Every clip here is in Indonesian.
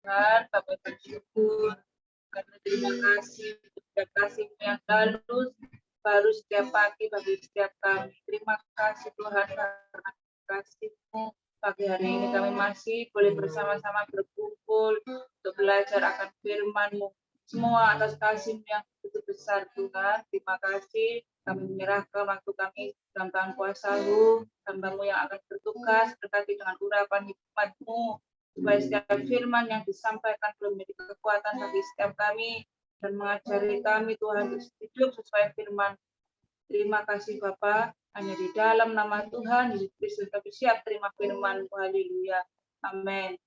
Tuhan, kami bersyukur karena terima kasih untuk kasih-Mu yang baru setiap pagi bagi setiap kami. Terima kasih Tuhan karena kasih-Mu. Pagi hari ini kami masih boleh bersama-sama berkumpul untuk belajar akan firman-Mu. Semua atas kasih-Mu yang begitu besar Tuhan. Terima kasih. Kami menyerahkan waktu kami dalam tangan kuasa-Mu, hamba-Mu yang akan bertugas, berkati dengan urapan hikmat-Mu, supaya setiap firman yang disampaikan belum menjadi kekuatan bagi setiap kami dan mengajari kami Tuhan untuk hidup sesuai firman. Terima kasih Bapa, hanya di dalam nama Tuhan Yesus Kristus kami siap terima firman-Mu. Haleluya. Amin.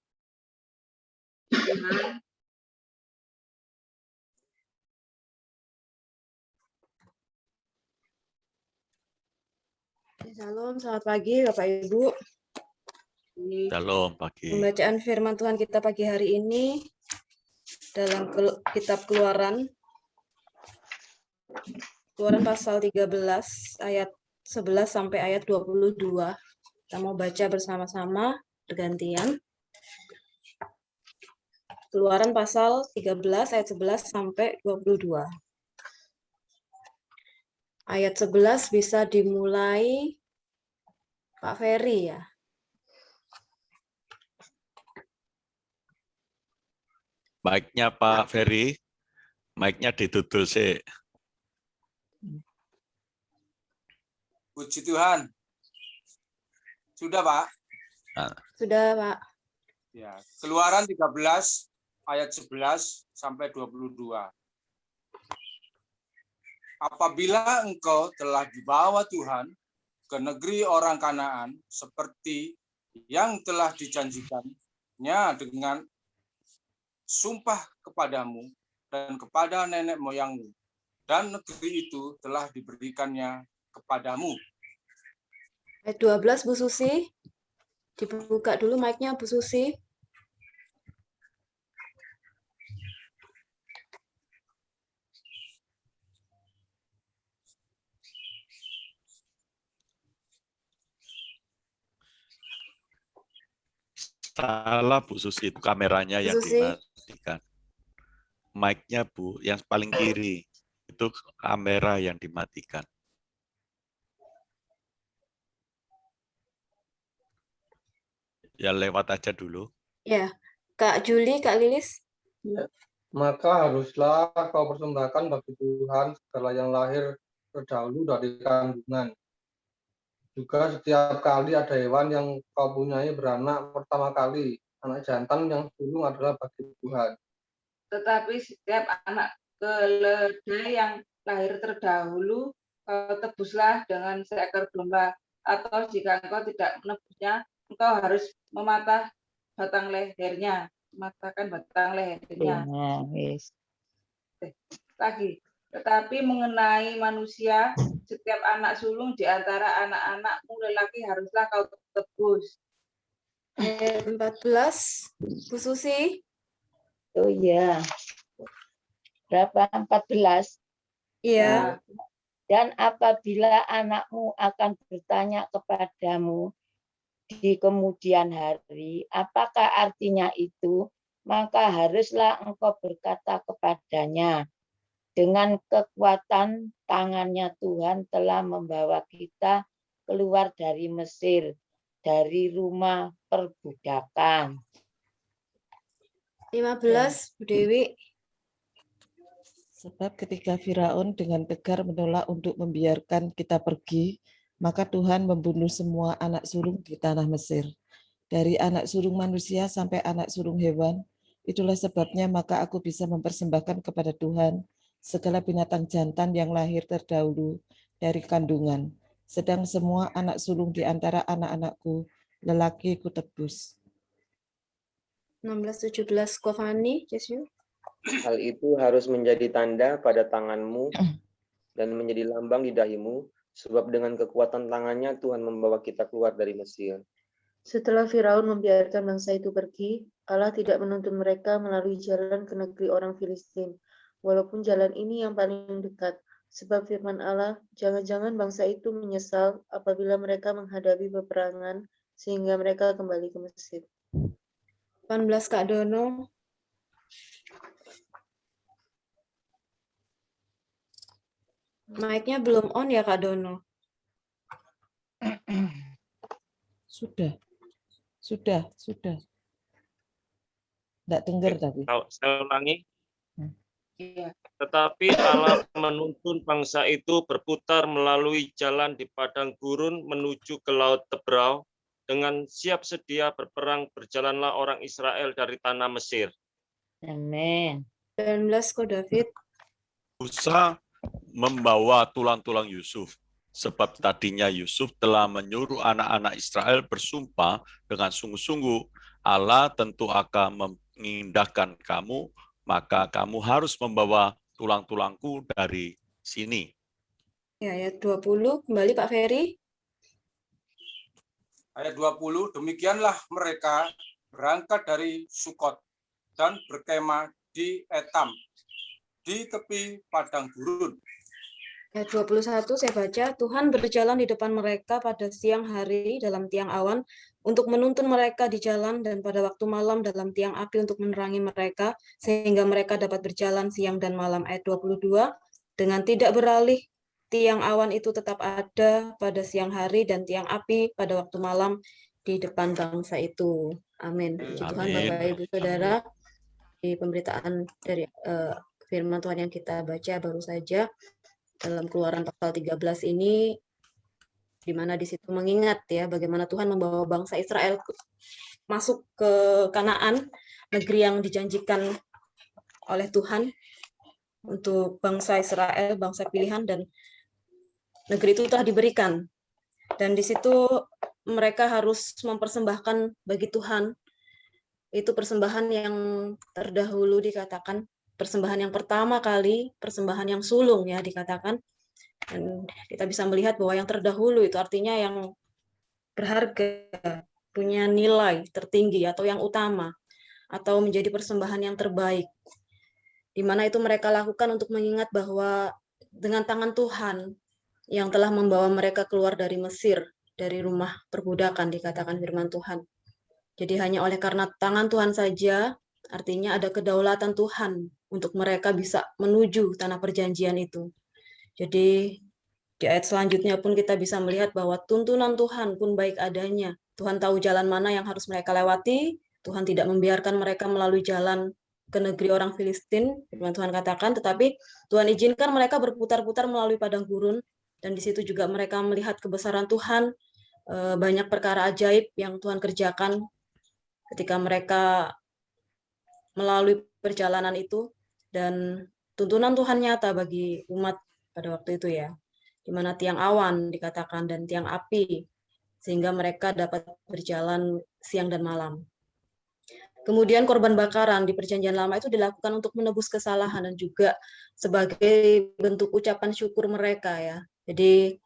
Shalom, selamat pagi Bapak Ibu. Shalom pagi. Pembacaan firman Tuhan kita pagi hari ini dalam kitab Keluaran pasal 13 ayat 11 sampai ayat 22. Kita mau baca bersama-sama bergantian. Keluaran pasal 13 ayat 11 sampai 22. Ayat 11 bisa dimulai Pak Ferry ya. Mic-nya Pak Ferry, mic-nya ditutul sih. Puji Tuhan. Sudah, Pak? Nah. Sudah, Pak. Ya, Keluaran 13 ayat 11 sampai 22. Apabila engkau telah dibawa Tuhan ke negeri orang Kanaan seperti yang telah dijanjikannya dengan sumpah kepadamu dan kepada nenek moyangmu, dan negeri itu telah diberikannya kepadamu. Ayat 12 Bu Susi. Dibuka dulu mic-nya Bu Susi. Salah Bu Susi, itu kameranya Bu yang Susi. dimatikan. Mic-nya Bu, yang paling kiri. Itu kamera yang dimatikan. Ya lewat aja dulu. Ya, Kak Juli, Kak Lilis. Ya. Maka haruslah kau persembahkan bagi Tuhan segala yang lahir terdahulu dari kandungan. Juga setiap kali ada hewan yang kau punyai beranak pertama kali, anak jantan yang sulung adalah bagi Tuhan. Tetapi setiap anak keledai yang lahir terdahulu, kau tebuslah dengan seekor domba. Atau jika engkau tidak menebusnya, engkau harus mematah batang lehernya. Mematahkan batang lehernya. Lagi. Tetapi mengenai manusia, setiap anak sulung di antara anak-anakmu lelaki haruslah kau tebus. Ayat 14, Bu Susi. Oh ya. Berapa? 14? Iya. Dan apabila anakmu akan bertanya kepadamu di kemudian hari, apakah artinya itu? Maka haruslah engkau berkata kepadanya, dengan kekuatan tangannya Tuhan telah membawa kita keluar dari Mesir, dari rumah perbudakan. 15, Bu Dewi. Sebab ketika Firaun dengan tegar menolak untuk membiarkan kita pergi, maka Tuhan membunuh semua anak sulung di tanah Mesir. Dari anak sulung manusia sampai anak sulung hewan, itulah sebabnya maka aku bisa mempersembahkan kepada Tuhan segala binatang jantan yang lahir terdahulu dari kandungan. Sedang semua anak sulung di antara anak-anakku, lelaki ku tebus. 16-17, Kofani, Yesus. Hal itu harus menjadi tanda pada tanganmu dan menjadi lambang di dahimu, sebab dengan kekuatan tangannya Tuhan membawa kita keluar dari Mesir. Setelah Firaun membiarkan bangsa itu pergi, Allah tidak menuntun mereka melalui jalan ke negeri orang Filistin, walaupun jalan ini yang paling dekat. Sebab firman Allah, jangan-jangan bangsa itu menyesal apabila mereka menghadapi peperangan, sehingga mereka kembali ke Mesir. 18, Kak Dono. Mic-nya belum on ya Kak Dono. Sudah. Tidak dengar tapi. Saya ulangi. Iya. Tetapi Allah menuntun bangsa itu berputar melalui jalan di padang gurun menuju ke Laut Tebrau. Dengan siap sedia berperang, berjalanlah orang Israel dari tanah Mesir. Amin. 19 Ko David. Musa membawa tulang-tulang Yusuf, sebab tadinya Yusuf telah menyuruh anak-anak Israel bersumpah dengan sungguh-sungguh, Allah tentu akan mengindahkan kamu, maka kamu harus membawa tulang-tulangku dari sini. Ya, ayat 20 kembali Pak Ferry. Ayat 20, demikianlah mereka berangkat dari Sukot dan berkemah di Etam, di tepi padang gurun. Ayat 21 saya baca, Tuhan berjalan di depan mereka pada siang hari dalam tiang awan untuk menuntun mereka di jalan dan pada waktu malam dalam tiang api untuk menerangi mereka sehingga mereka dapat berjalan siang dan malam. Ayat 22, dengan tidak beralih tiang awan itu tetap ada pada siang hari dan tiang api pada waktu malam di depan bangsa itu. Amin. Puji Tuhan Bapak Ibu Saudara, di pemberitaan dari firman Tuhan yang kita baca baru saja dalam Keluaran pasal 13 ini, di mana di situ mengingat ya bagaimana Tuhan membawa bangsa Israel masuk ke Kanaan, negeri yang dijanjikan oleh Tuhan untuk bangsa Israel, bangsa pilihan, dan negeri itu telah diberikan. Dan di situ mereka harus mempersembahkan bagi Tuhan, itu persembahan yang terdahulu dikatakan, persembahan yang pertama kali, persembahan yang sulung ya dikatakan. Dan kita bisa melihat bahwa yang terdahulu itu artinya yang berharga, punya nilai tertinggi atau yang utama, atau menjadi persembahan yang terbaik. Di mana itu mereka lakukan untuk mengingat bahwa dengan tangan Tuhan yang telah membawa mereka keluar dari Mesir, dari rumah perbudakan dikatakan firman Tuhan. Jadi hanya oleh karena tangan Tuhan saja, artinya ada kedaulatan Tuhan untuk mereka bisa menuju tanah perjanjian itu. Jadi di ayat selanjutnya pun kita bisa melihat bahwa tuntunan Tuhan pun baik adanya. Tuhan tahu jalan mana yang harus mereka lewati. Tuhan tidak membiarkan mereka melalui jalan ke negeri orang Filistin, firman Tuhan katakan, tetapi Tuhan izinkan mereka berputar-putar melalui padang gurun, dan di situ juga mereka melihat kebesaran Tuhan, banyak perkara ajaib yang Tuhan kerjakan ketika mereka melalui perjalanan itu, dan tuntunan Tuhan nyata bagi umat pada waktu itu ya, di mana tiang awan dikatakan dan tiang api, sehingga mereka dapat berjalan siang dan malam. Kemudian korban bakaran di perjanjian lama itu dilakukan untuk menebus kesalahan dan juga sebagai bentuk ucapan syukur mereka ya. Jadi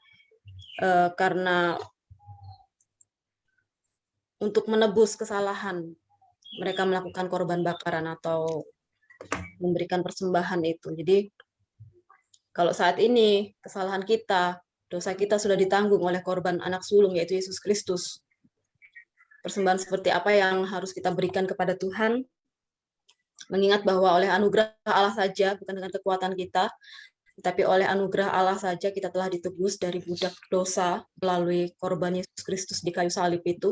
karena untuk menebus kesalahan mereka melakukan korban bakaran atau memberikan persembahan itu. Jadi kalau saat ini kesalahan kita, dosa kita sudah ditanggung oleh korban anak sulung yaitu Yesus Kristus. Persembahan seperti apa yang harus kita berikan kepada Tuhan, mengingat bahwa oleh anugerah Allah saja, bukan dengan kekuatan kita, tapi oleh anugerah Allah saja kita telah ditebus dari budak dosa melalui korban Yesus Kristus di kayu salib itu.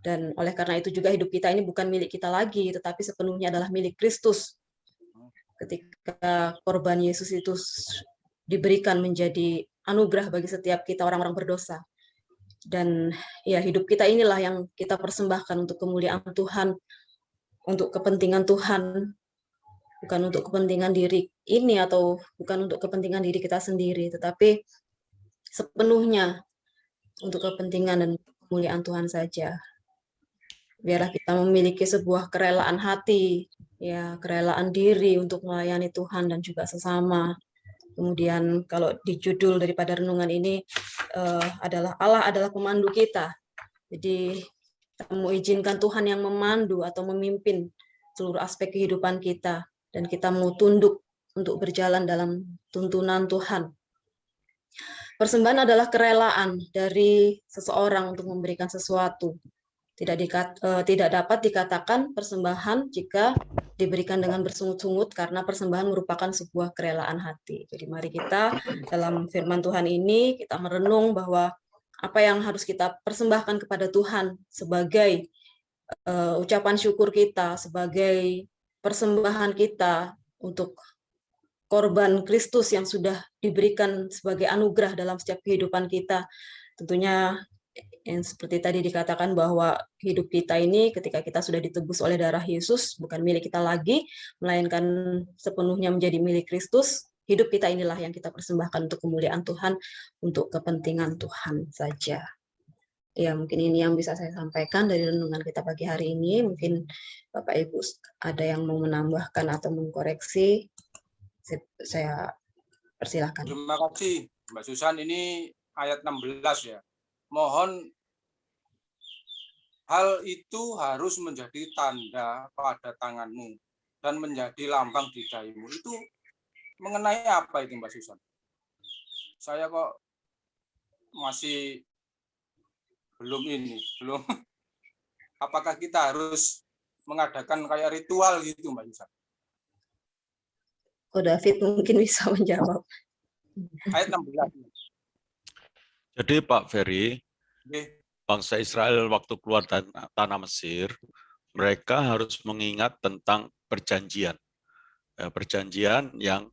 Dan oleh karena itu juga hidup kita ini bukan milik kita lagi, tetapi sepenuhnya adalah milik Kristus. Ketika korban Yesus itu diberikan menjadi anugerah bagi setiap kita orang-orang berdosa. Dan ya hidup kita inilah yang kita persembahkan untuk kemuliaan Tuhan, untuk kepentingan Tuhan, bukan untuk kepentingan diri ini atau bukan untuk kepentingan diri kita sendiri, tetapi sepenuhnya untuk kepentingan dan kemuliaan Tuhan saja. Biarlah kita memiliki sebuah kerelaan hati, ya kerelaan diri untuk melayani Tuhan dan juga sesama. Kemudian kalau di judul daripada renungan ini adalah Allah adalah pemandu kita. Jadi kita mau izinkan Tuhan yang memandu atau memimpin seluruh aspek kehidupan kita. Dan kita mau tunduk untuk berjalan dalam tuntunan Tuhan. Persembahan adalah kerelaan dari seseorang untuk memberikan sesuatu. Tidak dapat dikatakan persembahan jika diberikan dengan bersungut-sungut karena persembahan merupakan sebuah kerelaan hati. Jadi mari kita dalam firman Tuhan ini kita merenung bahwa apa yang harus kita persembahkan kepada Tuhan sebagai ucapan syukur kita, sebagai persembahan kita untuk korban Kristus yang sudah diberikan sebagai anugerah dalam setiap kehidupan kita. Tentunya yang seperti tadi dikatakan bahwa hidup kita ini ketika kita sudah ditebus oleh darah Yesus bukan milik kita lagi, melainkan sepenuhnya menjadi milik Kristus. Hidup kita inilah yang kita persembahkan untuk kemuliaan Tuhan, untuk kepentingan Tuhan saja. Ya, mungkin ini yang bisa saya sampaikan dari renungan kita pagi hari ini. Mungkin Bapak Ibu ada yang mau menambahkan atau mengkoreksi, saya persilahkan. Terima kasih Mbak Susan. Ini ayat 16 ya. Mohon hal itu harus menjadi tanda pada tanganmu dan menjadi lambang di dahimu. Itu mengenai apa itu Mbak Susan? Saya kok masih belum. Apakah kita harus mengadakan kayak ritual gitu Mbak Susan? Oh, David mungkin bisa menjawab. Ayat 16. Jadi Pak Ferry, bangsa Israel waktu keluar tanah Mesir, mereka harus mengingat tentang perjanjian. Perjanjian yang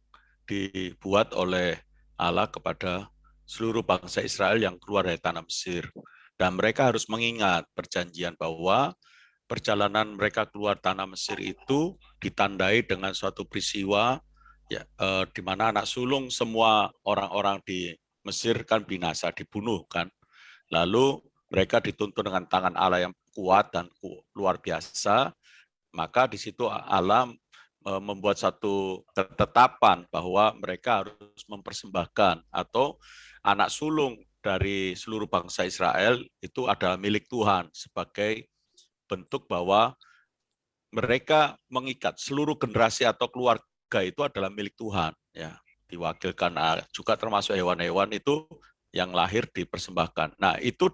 dibuat oleh Allah kepada seluruh bangsa Israel yang keluar dari tanah Mesir. Dan mereka harus mengingat perjanjian bahwa perjalanan mereka keluar tanah Mesir itu ditandai dengan suatu peristiwa ya, di mana anak sulung semua orang-orang di Mesir kan binasa, dibunuh kan. Lalu mereka dituntun dengan tangan Allah yang kuat dan luar biasa. Maka di situ Allah membuat satu ketetapan bahwa mereka harus mempersembahkan atau anak sulung dari seluruh bangsa Israel itu adalah milik Tuhan sebagai bentuk bahwa mereka mengikat seluruh generasi atau keluarga itu adalah milik Tuhan ya. Diwakilkan juga termasuk hewan-hewan itu yang lahir dipersembahkan. Nah, itu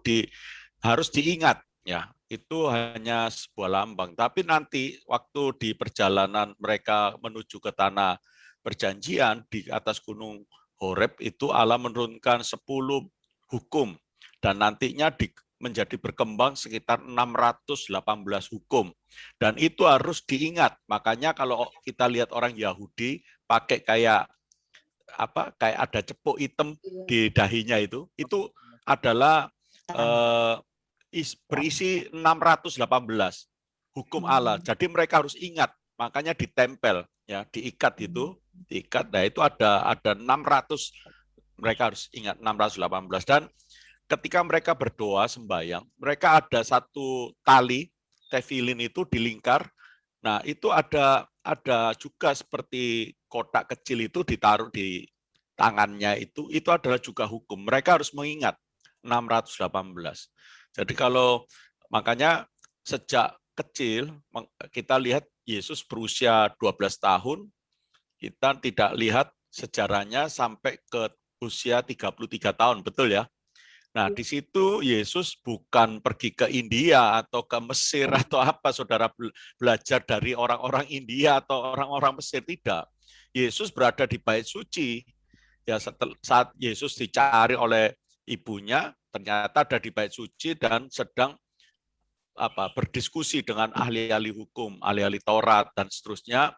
harus diingat ya. Itu hanya sebuah lambang. Tapi nanti waktu di perjalanan mereka menuju ke tanah perjanjian di atas gunung Horeb itu Allah menurunkan 10 hukum dan nantinya menjadi berkembang sekitar 618 hukum. Dan itu harus diingat. Makanya kalau kita lihat orang Yahudi pakai kayak ada cepuk hitam di dahinya itu adalah berisi 618 hukum Allah. Jadi mereka harus ingat, makanya ditempel ya, diikat itu, diikat. Nah, itu ada 600, mereka harus ingat 618. Dan ketika mereka berdoa sembahyang, mereka ada satu tali tefilin itu dilingkar. Nah, itu ada juga seperti kotak kecil itu ditaruh di tangannya itu adalah juga hukum. Mereka harus mengingat 618. Jadi makanya sejak kecil kita lihat Yesus berusia 12 tahun, kita tidak lihat sejarahnya sampai ke usia 33 tahun, betul ya? Nah, di situ Yesus bukan pergi ke India atau ke Mesir atau apa, saudara belajar dari orang-orang India atau orang-orang Mesir, tidak. Yesus berada di bait suci. Ya, saat Yesus dicari oleh ibunya, ternyata ada di bait suci dan sedang berdiskusi dengan ahli-ahli hukum, ahli-ahli Taurat dan seterusnya.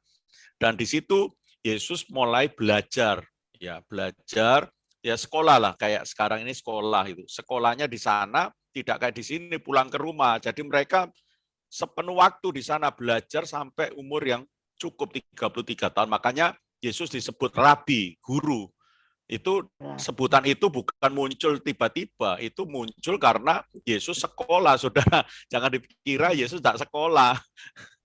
Dan di situ Yesus mulai belajar, ya sekolah lah, kayak sekarang ini sekolah itu. Sekolahnya di sana tidak kayak di sini pulang ke rumah. Jadi mereka sepenuh waktu di sana belajar sampai umur yang cukup 33 tahun. Makanya Yesus disebut rabi, guru. Itu sebutan itu bukan muncul tiba-tiba, itu muncul karena Yesus sekolah, saudara. Jangan dikira Yesus tidak sekolah.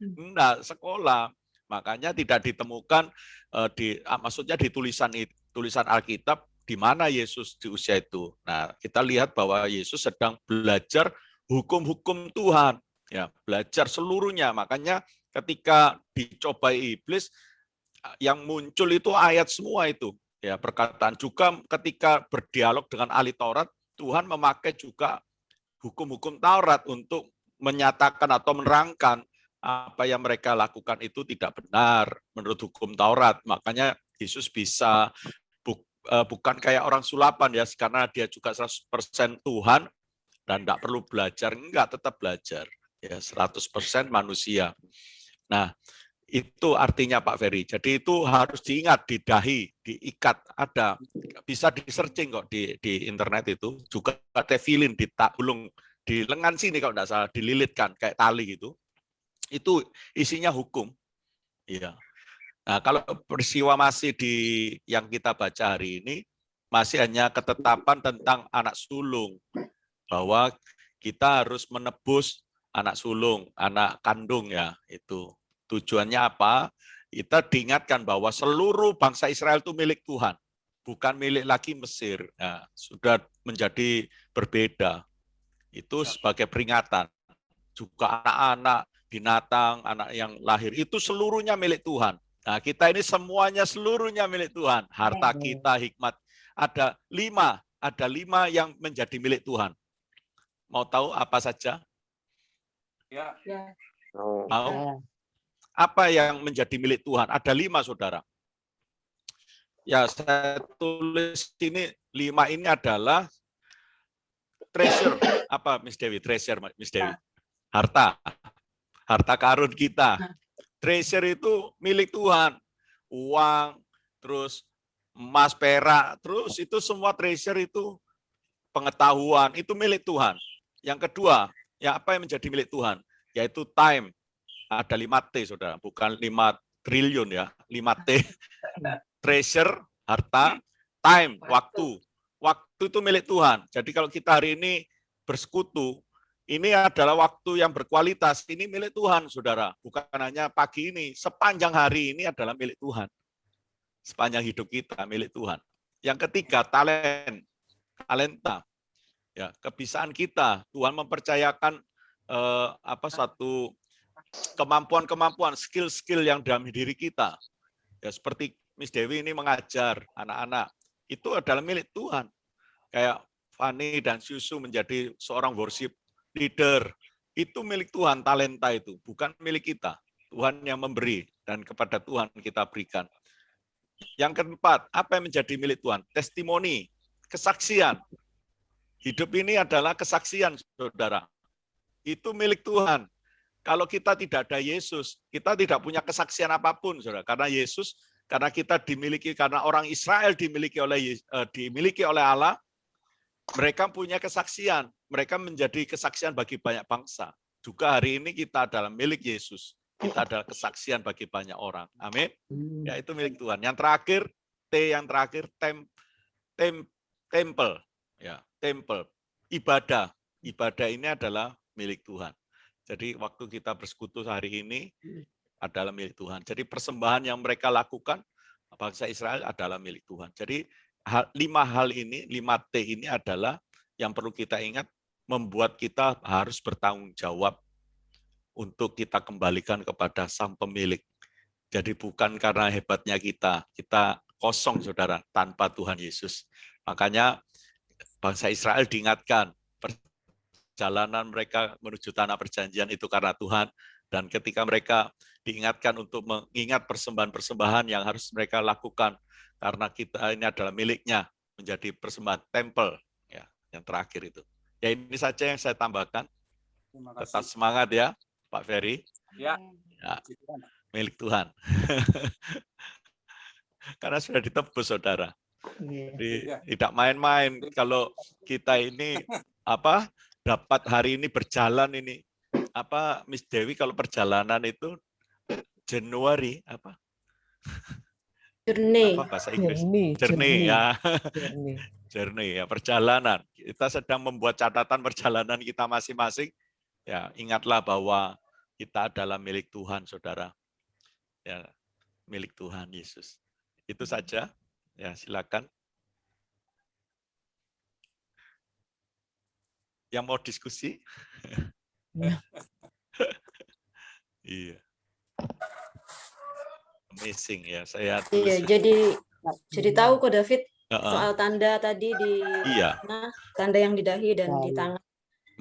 Enggak, sekolah. Makanya tidak ditemukan maksudnya di tulisan Alkitab di mana Yesus di usia itu. Nah, kita lihat bahwa Yesus sedang belajar hukum-hukum Tuhan, ya, belajar seluruhnya. Makanya ketika dicobai iblis, yang muncul itu ayat semua itu, ya, perkataan. Juga ketika berdialog dengan ahli Taurat, Tuhan memakai juga hukum-hukum Taurat untuk menyatakan atau menerangkan apa yang mereka lakukan itu tidak benar menurut hukum Taurat. Makanya Yesus bisa bukan kayak orang sulapan ya, karena dia juga 100% Tuhan dan tidak perlu belajar, enggak, tetap belajar. Ya, 100% manusia. Nah, itu artinya Pak Ferry. Jadi itu harus diingat, didahi, diikat, ada, bisa di-searching kok di internet itu, juga tefilin, ditagulung, di lengan sini kalau tidak salah, dililitkan kayak tali gitu. Itu isinya hukum. Iya. Nah, kalau peristiwa masih yang kita baca hari ini, masih hanya ketetapan tentang anak sulung, bahwa kita harus menebus anak sulung, anak kandung ya, itu. Tujuannya apa? Kita diingatkan bahwa seluruh bangsa Israel itu milik Tuhan, bukan milik lagi Mesir. Nah, sudah menjadi berbeda. Itu sebagai peringatan. Juga anak-anak, binatang, anak yang lahir, itu seluruhnya milik Tuhan. Nah, kita ini semuanya seluruhnya milik Tuhan. Harta kita, hikmat. Ada lima yang menjadi milik Tuhan. Mau tahu apa saja? Ya. Mau? Apa yang menjadi milik Tuhan? Ada 5, saudara. Ya, saya tulis ini 5 ini adalah treasure. Apa, Miss Dewi? Treasure, Miss Dewi. Harta karun kita. Treasure itu milik Tuhan. Uang, terus emas, perak, terus itu semua treasure itu pengetahuan, itu milik Tuhan. Yang kedua, ya apa yang menjadi milik Tuhan? Yaitu time. Ada 5T, saudara. Bukan 5 triliun ya, 5T. Treasure, harta, time, waktu. Waktu itu milik Tuhan. Jadi kalau kita hari ini bersekutu, ini adalah waktu yang berkualitas. Ini milik Tuhan, saudara. Bukan hanya pagi ini. Sepanjang hari ini adalah milik Tuhan. Sepanjang hidup kita milik Tuhan. Yang ketiga, talenta. Ya, kebisaan kita. Tuhan mempercayakan satu kemampuan-kemampuan, skill-skill yang dalam diri kita. Ya, seperti Miss Dewi ini mengajar anak-anak. Itu adalah milik Tuhan. Kayak Fani dan Susu menjadi seorang worship leader, itu milik Tuhan, talenta itu, bukan milik kita. Tuhan yang memberi, dan kepada Tuhan kita berikan. Yang keempat, apa yang menjadi milik Tuhan? Testimoni, kesaksian. Hidup ini adalah kesaksian, saudara. Itu milik Tuhan. Kalau kita tidak ada Yesus, kita tidak punya kesaksian apapun, saudara. Karena Yesus, karena kita dimiliki, karena orang Israel dimiliki oleh Allah, mereka punya kesaksian. Mereka menjadi kesaksian bagi banyak bangsa. Juga hari ini kita adalah milik Yesus. Kita adalah kesaksian bagi banyak orang. Amin. Ya, itu milik Tuhan. Yang terakhir, temple. Ya, temple. Ibadah. Ibadah ini adalah milik Tuhan. Jadi waktu kita bersekutu hari ini adalah milik Tuhan. Jadi persembahan yang mereka lakukan, bangsa Israel adalah milik Tuhan. Jadi 5 hal ini, 5T ini adalah yang perlu kita ingat, membuat kita harus bertanggung jawab untuk kita kembalikan kepada sang pemilik. Jadi bukan karena hebatnya kita kosong, saudara, tanpa Tuhan Yesus. Makanya bangsa Israel diingatkan, perjalanan mereka menuju tanah perjanjian itu karena Tuhan, dan ketika mereka diingatkan untuk mengingat persembahan-persembahan yang harus mereka lakukan, karena kita ini adalah miliknya, menjadi persembahan temple, ya, yang terakhir itu. Ya, ini saja yang saya tambahkan. Tetap semangat ya, Pak Ferry. Ya. Milik Tuhan. Karena sudah ditebus, saudara. Jadi, tidak main-main. Kalau kita ini dapat hari ini berjalan ini, Miss Dewi, kalau perjalanan itu Januari Journey. Bahasa Inggris? Journey ya. Journey ya, perjalanan. Kita sedang membuat catatan perjalanan kita masing-masing. Ya, ingatlah bahwa kita adalah milik Tuhan, saudara. Ya, milik Tuhan Yesus. Itu saja. Ya, silakan. Yang mau diskusi? Iya. Amazing ya, saya tulis. Iya, jadi tahu kok David soal tanda tadi di tanda yang di dahi dan di tangan.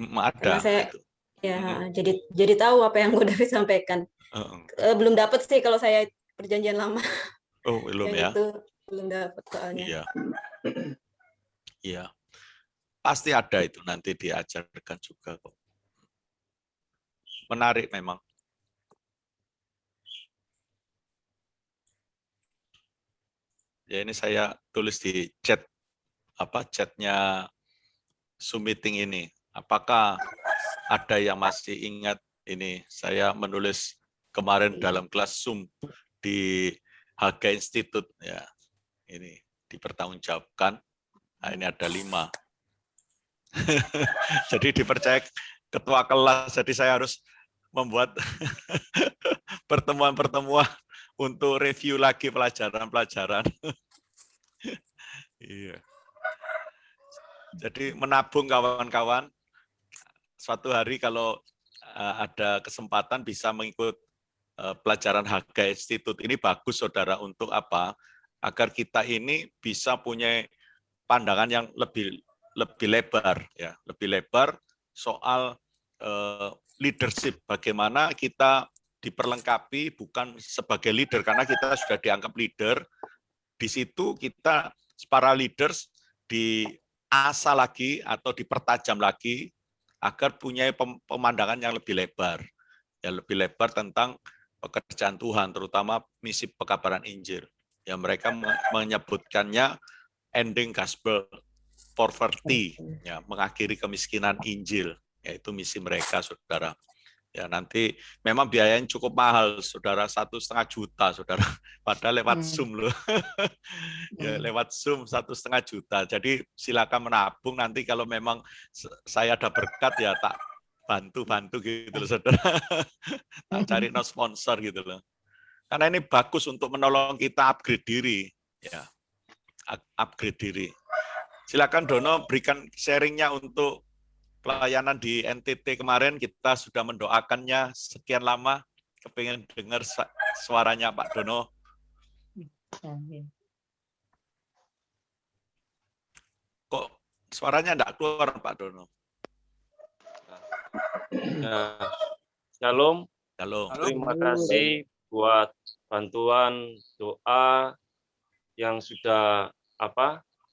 Ada. Ya, jadi tahu apa yang udah disampaikan. Belum dapat sih kalau saya perjanjian lama. Oh, belum yang ya? itu belum dapat soalnya. Iya. Iya. Pasti ada itu nanti diajarkan juga kok. Menarik memang. Ya ini saya tulis di chat chatnya Zoom meeting ini. Apakah ada yang masih ingat ini? Saya menulis kemarin dalam kelas Zoom di Haga Institute ya. Ini dipertanggungjawabkan. Nah, ini ada 5. Jadi dipercaya ketua kelas. Jadi saya harus membuat pertemuan-pertemuan untuk review lagi pelajaran-pelajaran. Iya. Jadi menabung kawan-kawan. Suatu hari kalau ada kesempatan bisa mengikut pelajaran Haga Institute. Ini bagus saudara untuk apa? Agar kita ini bisa punya pandangan yang lebih lebar ya, lebih lebar soal leadership. Bagaimana kita diperlengkapi bukan sebagai leader karena kita sudah dianggap leader. Di situ kita para leaders diasah lagi atau dipertajam lagi agar punya pemandangan yang lebih lebar. Ya, lebih lebar tentang pekerjaan Tuhan, terutama misi pekabaran Injil. Ya, mereka menyebutkannya ending gospel poverty, ya, mengakhiri kemiskinan Injil, yaitu misi mereka, saudara. Ya, nanti memang biayanya cukup mahal, saudara, 1,5 juta, saudara. Padahal lewat Zoom loh. Ya, lewat Zoom 1,5 juta. Jadi silakan menabung, nanti kalau memang saya ada berkat ya tak bantu gitu loh, saudara. Tak cari no sponsor gitu loh. Karena ini bagus untuk menolong kita upgrade diri, ya, upgrade diri. Silakan Dono berikan sharingnya untuk pelayanan di NTT kemarin. Kita sudah mendoakannya sekian lama. Kepingin dengar suaranya Pak Dono. Kok suaranya enggak keluar Pak Dono? Shalom. Shalom. Terima kasih buat bantuan doa yang sudah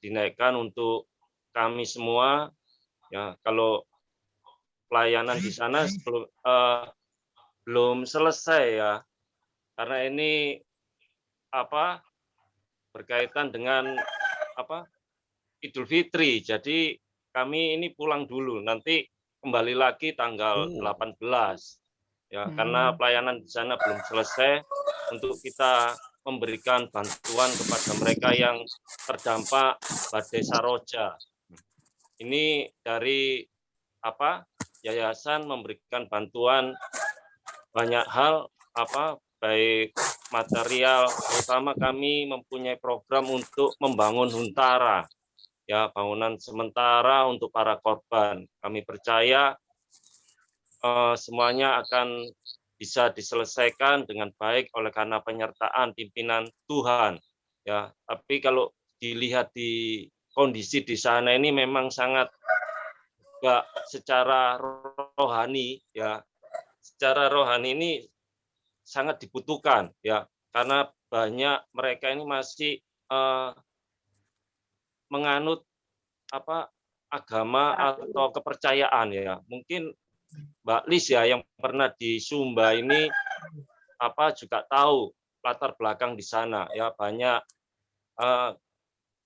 dinaikkan untuk kami semua. Ya, kalau pelayanan di sana belum selesai ya, karena ini berkaitan dengan Idul Fitri. Jadi kami ini pulang dulu, nanti kembali lagi tanggal 18 ya, karena pelayanan di sana belum selesai untuk kita memberikan bantuan kepada mereka yang terdampak badai Saroja. Ini dari yayasan memberikan bantuan banyak hal baik material, terutama kami mempunyai program untuk membangun huntara ya, bangunan sementara untuk para korban. Kami percaya semuanya akan bisa diselesaikan dengan baik oleh karena penyertaan pimpinan Tuhan ya. Tapi kalau dilihat di kondisi di sana ini memang sangat secara rohani ya, secara rohani ini sangat dibutuhkan ya, karena banyak mereka ini masih menganut agama atau kepercayaan ya. Mungkin Mbak Lis ya yang pernah di Sumba ini juga tahu latar belakang di sana ya, banyak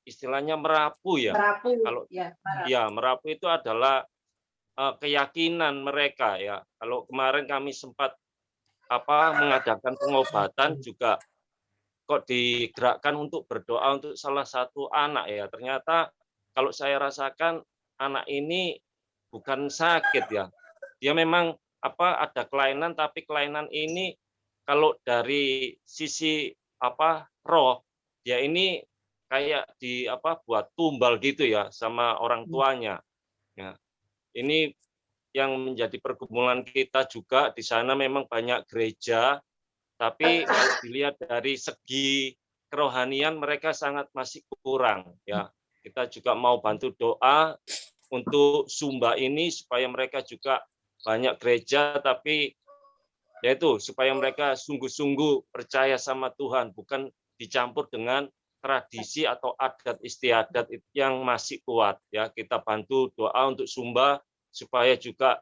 istilahnya merapu ya. Kalau ya merapu itu adalah keyakinan mereka ya. Kalau kemarin kami sempat mengadakan pengobatan juga kok digerakkan untuk berdoa untuk salah satu anak ya. Ternyata kalau saya rasakan anak ini bukan sakit ya. Dia memang ada kelainan, tapi kelainan ini kalau dari sisi roh dia ini kayak buat tumbal gitu ya sama orang tuanya. Ya. Ini yang menjadi pergumulan kita juga di sana, memang banyak gereja, tapi kalau dilihat dari segi kerohanian mereka sangat masih kurang ya. Kita juga mau bantu doa untuk Sumba ini supaya mereka juga banyak gereja, tapi yaitu supaya mereka sungguh-sungguh percaya sama Tuhan, bukan dicampur dengan tradisi atau adat istiadat yang masih kuat. Ya, kita bantu doa untuk Sumba supaya juga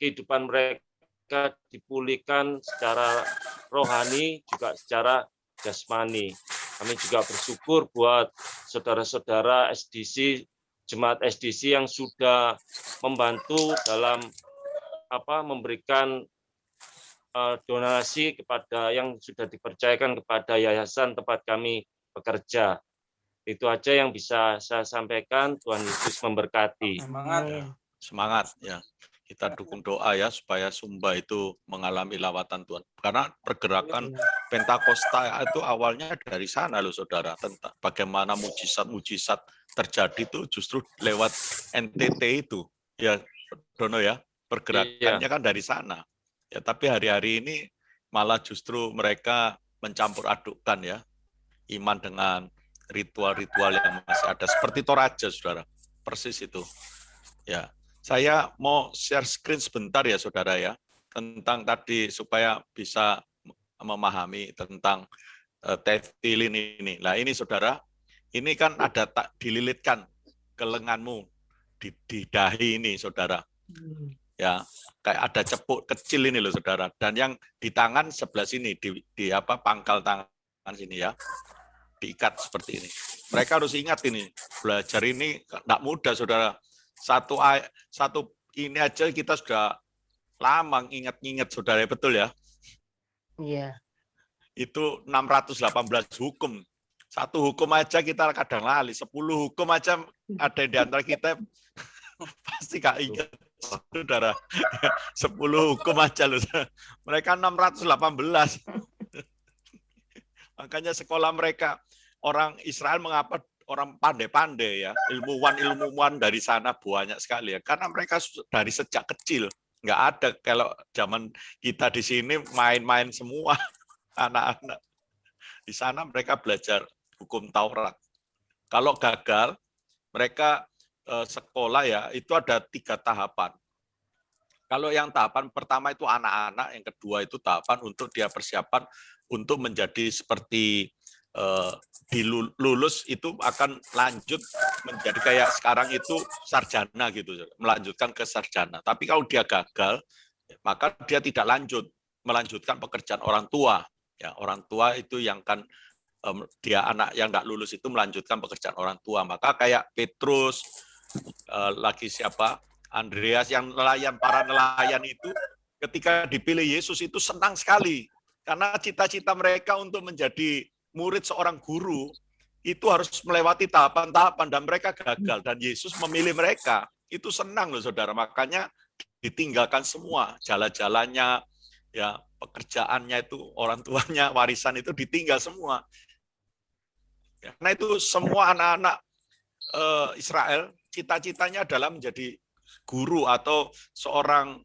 kehidupan mereka dipulihkan secara rohani juga secara jasmani. Kami juga bersyukur buat saudara-saudara SDC, jemaat SDC yang sudah membantu dalam memberikan donasi kepada yang sudah dipercayakan kepada yayasan tempat kami bekerja. Itu aja yang bisa saya sampaikan. Tuhan Yesus memberkati. Semangat ya. Kita dukung doa ya supaya Sumba itu mengalami lawatan Tuhan. Karena pergerakan Pentakosta itu awalnya dari sana loh saudara. Tentang bagaimana mujizat-mujizat terjadi itu justru lewat NTT itu. Ya Dono ya, pergerakannya kan dari sana. Ya, tapi hari-hari ini malah justru mereka mencampur adukkan ya iman dengan ritual-ritual yang masih ada seperti Toraja, saudara, persis itu. Ya, saya mau share screen sebentar ya, saudara ya, tentang tadi supaya bisa memahami tentang teftilin ini. Nah ini saudara, ini kan ada dililitkan ke lenganmu di dahi ini, saudara. Ya, kayak ada cepuk kecil ini loh saudara, dan yang di tangan sebelah sini di pangkal tangan sini ya, diikat seperti ini. Mereka harus ingat ini, belajar ini enggak mudah saudara. Satu ini aja kita sudah lama ingat-ingat saudara, betul ya? Iya. Itu 618 hukum. Satu hukum aja kita kadang lali, 10 hukum aja ada di antara kita pasti gak ingat. Saudara, 10 hukum aja loh. Mereka 618. Makanya sekolah mereka, orang Israel mengapa orang pandai-pandai ya, ilmuwan dari sana banyak sekali ya. Karena mereka dari sejak kecil, nggak ada kalau zaman kita di sini main-main semua anak-anak. Di sana mereka belajar hukum Taurat. Kalau gagal, mereka sekolah ya, itu ada 3 tahapan. Kalau yang tahapan pertama itu anak-anak, yang kedua itu tahapan untuk dia persiapan untuk menjadi seperti dilulus itu akan lanjut menjadi kayak sekarang itu sarjana gitu, melanjutkan ke sarjana. Tapi kalau dia gagal, maka dia tidak melanjutkan pekerjaan orang tua. Ya, orang tua itu yang kan dia anak yang tidak lulus itu melanjutkan pekerjaan orang tua. Maka kayak Petrus, lagi siapa? Andreas yang para nelayan itu ketika dipilih Yesus itu senang sekali. Karena cita-cita mereka untuk menjadi murid seorang guru itu harus melewati tahapan-tahapan dan mereka gagal. Dan Yesus memilih mereka. Itu senang loh saudara. Makanya ditinggalkan semua. Jalan-jalannya, ya pekerjaannya itu, orang tuanya, warisan itu ditinggal semua. Karena itu semua anak-anak Israel cita-citanya adalah menjadi guru atau seorang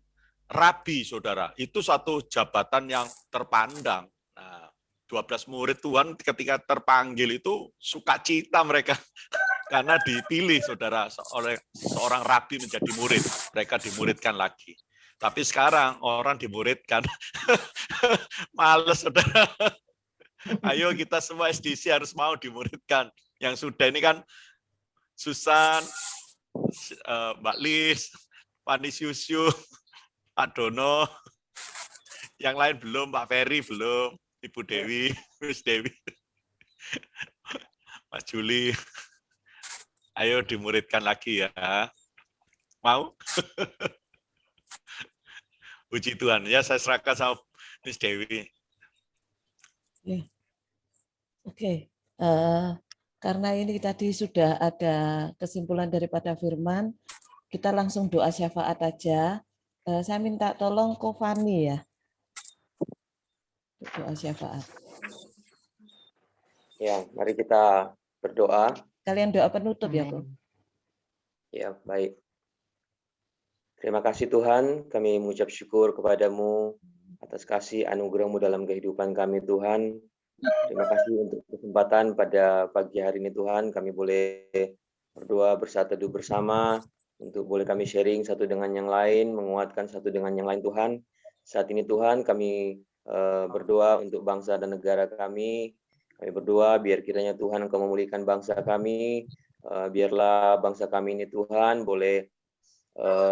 rabi, saudara. Itu satu jabatan yang terpandang. Nah, 12 murid Tuhan ketika terpanggil itu sukacita mereka karena dipilih, saudara, oleh seorang rabi menjadi murid. Mereka dimuridkan lagi. Tapi sekarang orang dimuridkan males, saudara. Ayo kita semua SDC harus mau dimuridkan. Yang sudah ini kan Susan, Mbak Lis, Panis Yusu, Pak Dono, yang lain belum, Pak Ferry belum, Ibu Dewi, Miss Dewi, Mas Juli. Ayo dimuridkan lagi ya. Mau? Puji Tuhan. Ya, saya serahkan sama Miss Dewi. Ya. Oke. Karena ini tadi sudah ada kesimpulan daripada firman, kita langsung doa syafaat aja. Saya minta tolong Ko Fani ya. Doa syafaat. Ya, mari kita berdoa. Kalian doa penutup ya, Ko. Ya, baik. Terima kasih Tuhan, kami mengucap syukur kepadamu atas kasih anugerah-Mu dalam kehidupan kami Tuhan. Terima kasih untuk kesempatan pada pagi hari ini Tuhan, kami boleh berdoa bersatu bersama untuk boleh kami sharing satu dengan yang lain, menguatkan satu dengan yang lain Tuhan. Saat ini Tuhan kami berdoa untuk bangsa dan negara kami. Kami berdoa biar kiranya Tuhan Engkau memulihkan bangsa kami. Biarlah bangsa kami ini Tuhan boleh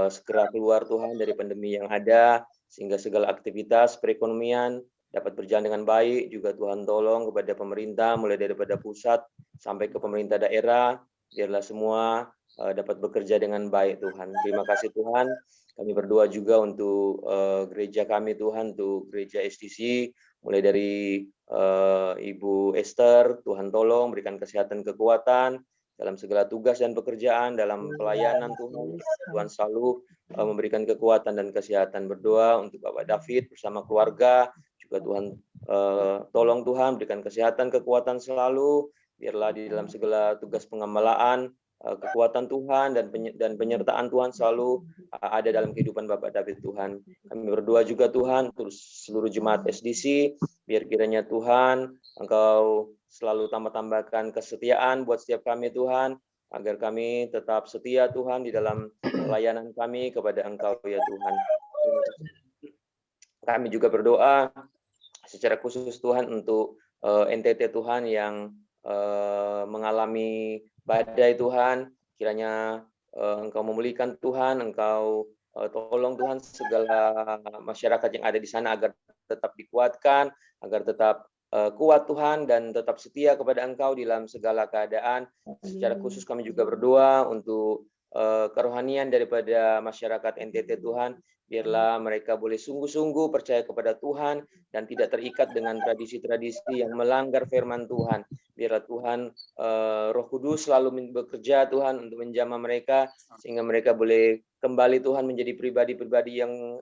segera keluar Tuhan dari pandemi yang ada, sehingga segala aktivitas perekonomian dapat berjalan dengan baik. Juga Tuhan tolong kepada pemerintah, mulai daripada pusat sampai ke pemerintah daerah, biarlah semua dapat bekerja dengan baik Tuhan. Terima kasih Tuhan. Kami berdoa juga untuk gereja kami Tuhan, untuk gereja STC, mulai dari Ibu Esther, Tuhan tolong berikan kesehatan, kekuatan dalam segala tugas dan pekerjaan, dalam pelayanan Tuhan. Tuhan selalu memberikan kekuatan dan kesehatan. Berdoa untuk Bapak David bersama keluarga, juga Tuhan tolong Tuhan berikan kesehatan, kekuatan selalu. Biarlah di dalam segala tugas pengembalaan, kekuatan Tuhan dan penyertaan Tuhan selalu ada dalam kehidupan Bapak David Tuhan. Kami berdoa juga Tuhan untuk seluruh jemaat SDC, biar kiranya Tuhan Engkau selalu tambah-tambahkan kesetiaan buat setiap kami Tuhan, agar kami tetap setia Tuhan di dalam pelayanan kami kepada Engkau ya Tuhan. Kami juga berdoa secara khusus Tuhan untuk NTT Tuhan yang mengalami badai Tuhan, kiranya Engkau memulihkan Tuhan, Engkau tolong Tuhan segala masyarakat yang ada di sana agar tetap dikuatkan, agar tetap kuat Tuhan dan tetap setia kepada Engkau di dalam segala keadaan. Secara khusus kami juga berdoa untuk kerohanian daripada masyarakat NTT Tuhan, biarlah mereka boleh sungguh-sungguh percaya kepada Tuhan dan tidak terikat dengan tradisi-tradisi yang melanggar firman Tuhan. Biarlah Tuhan Roh Kudus selalu bekerja Tuhan untuk menjamah mereka, sehingga mereka boleh kembali Tuhan menjadi pribadi-pribadi yang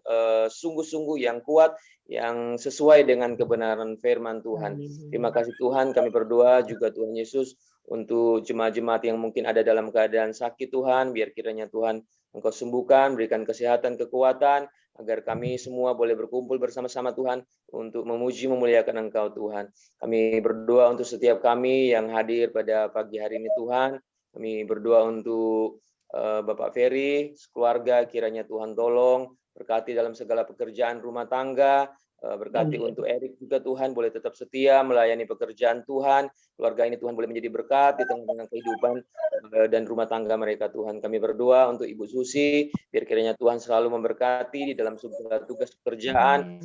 sungguh-sungguh, yang kuat, yang sesuai dengan kebenaran firman Tuhan. Terima kasih Tuhan, kami berdoa juga Tuhan Yesus untuk jemaat-jemaat yang mungkin ada dalam keadaan sakit Tuhan, biar kiranya Tuhan Engkau sembuhkan, berikan kesehatan, kekuatan, agar kami semua boleh berkumpul bersama-sama Tuhan untuk memuji, memuliakan Engkau Tuhan. Kami berdoa untuk setiap kami yang hadir pada pagi hari ini Tuhan. Kami berdoa untuk Bapak Ferry, keluarga, kiranya Tuhan tolong, berkati dalam segala pekerjaan rumah tangga, berkati untuk Erik juga Tuhan, boleh tetap setia melayani pekerjaan Tuhan, keluarga ini Tuhan boleh menjadi berkat di tengah-tengah kehidupan dan rumah tangga mereka Tuhan. Kami berdoa untuk Ibu Susi, biar kiranya Tuhan selalu memberkati di dalam segala tugas pekerjaan,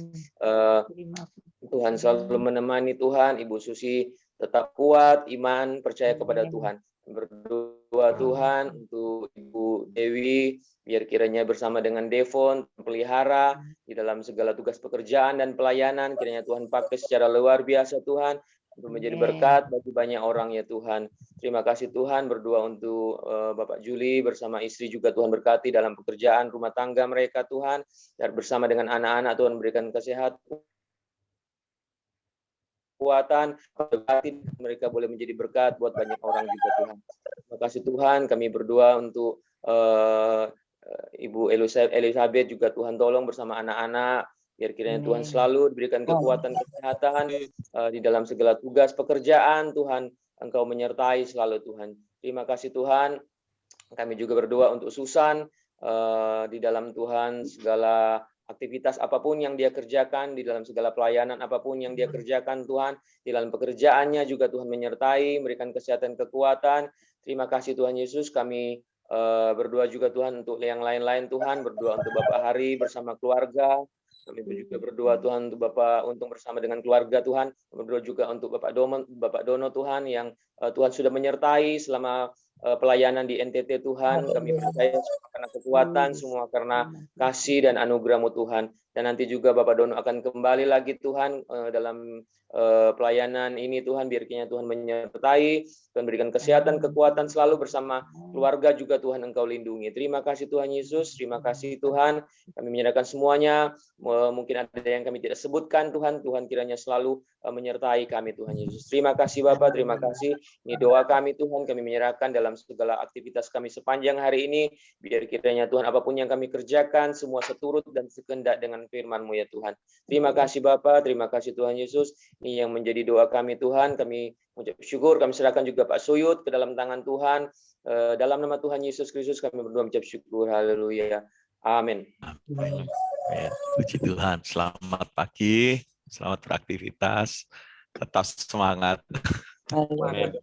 Tuhan selalu menemani Tuhan, Ibu Susi tetap kuat, iman, percaya kepada Tuhan. Berdoa Tuhan untuk Ibu Dewi, biar kiranya bersama dengan Devon, pelihara di dalam segala tugas pekerjaan dan pelayanan, kiranya Tuhan pakai secara luar biasa Tuhan, untuk menjadi berkat bagi banyak orang ya Tuhan. Terima kasih Tuhan, berdoa untuk Bapak Juli bersama istri juga Tuhan berkati dalam pekerjaan rumah tangga mereka Tuhan, dan bersama dengan anak-anak Tuhan berikan kesehatan, kekuatan, mereka boleh menjadi berkat buat banyak orang juga Tuhan. Terima kasih Tuhan, kami berdoa untuk Ibu Elizabeth juga Tuhan tolong bersama anak-anak, biar kiranya Tuhan selalu diberikan kekuatan, kesehatan di dalam segala tugas pekerjaan Tuhan, Engkau menyertai selalu Tuhan. Terima kasih Tuhan, kami juga berdoa untuk Susan di dalam Tuhan segala aktivitas apapun yang dia kerjakan, di dalam segala pelayanan apapun yang dia kerjakan Tuhan, di dalam pekerjaannya juga Tuhan menyertai, memberikan kesehatan, kekuatan. Terima kasih Tuhan Yesus, kami berdoa juga Tuhan untuk yang lain-lain Tuhan, berdoa untuk Bapak Hari bersama keluarga. Kami juga berdoa Tuhan untuk Bapak Untung bersama dengan keluarga Tuhan. Berdoa juga untuk Bapak Dono Tuhan yang Tuhan sudah menyertai selama pelayanan di NTT Tuhan. Kami percaya semua karena kekuatan, semua karena kasih dan anugerah-Mu Tuhan. Dan nanti juga Bapak Dono akan kembali lagi Tuhan dalam pelayanan ini Tuhan, biar kiranya Tuhan menyertai, Tuhan berikan kesehatan, kekuatan selalu bersama keluarga juga Tuhan Engkau lindungi. Terima kasih Tuhan Yesus, terima kasih Tuhan, kami menyerahkan semuanya, mungkin ada yang kami tidak sebutkan Tuhan, Tuhan kiranya selalu menyertai kami Tuhan Yesus. Terima kasih Bapak, terima kasih, ini doa kami Tuhan, kami menyerahkan dalam segala aktivitas kami sepanjang hari ini, biar kiranya Tuhan apapun yang kami kerjakan, semua seturut dan sekendak dengan firman-Mu ya Tuhan. Terima kasih Bapak, terima kasih Tuhan Yesus. Ini yang menjadi doa kami Tuhan, kami mengucap syukur, kami serahkan juga Pak Suyut ke dalam tangan Tuhan, Dalam nama Tuhan Yesus Kristus kami berdoa mengucap syukur. Haleluya. Amin. Amin. Puji Tuhan. Selamat pagi, selamat beraktivitas, tetap semangat. Amin.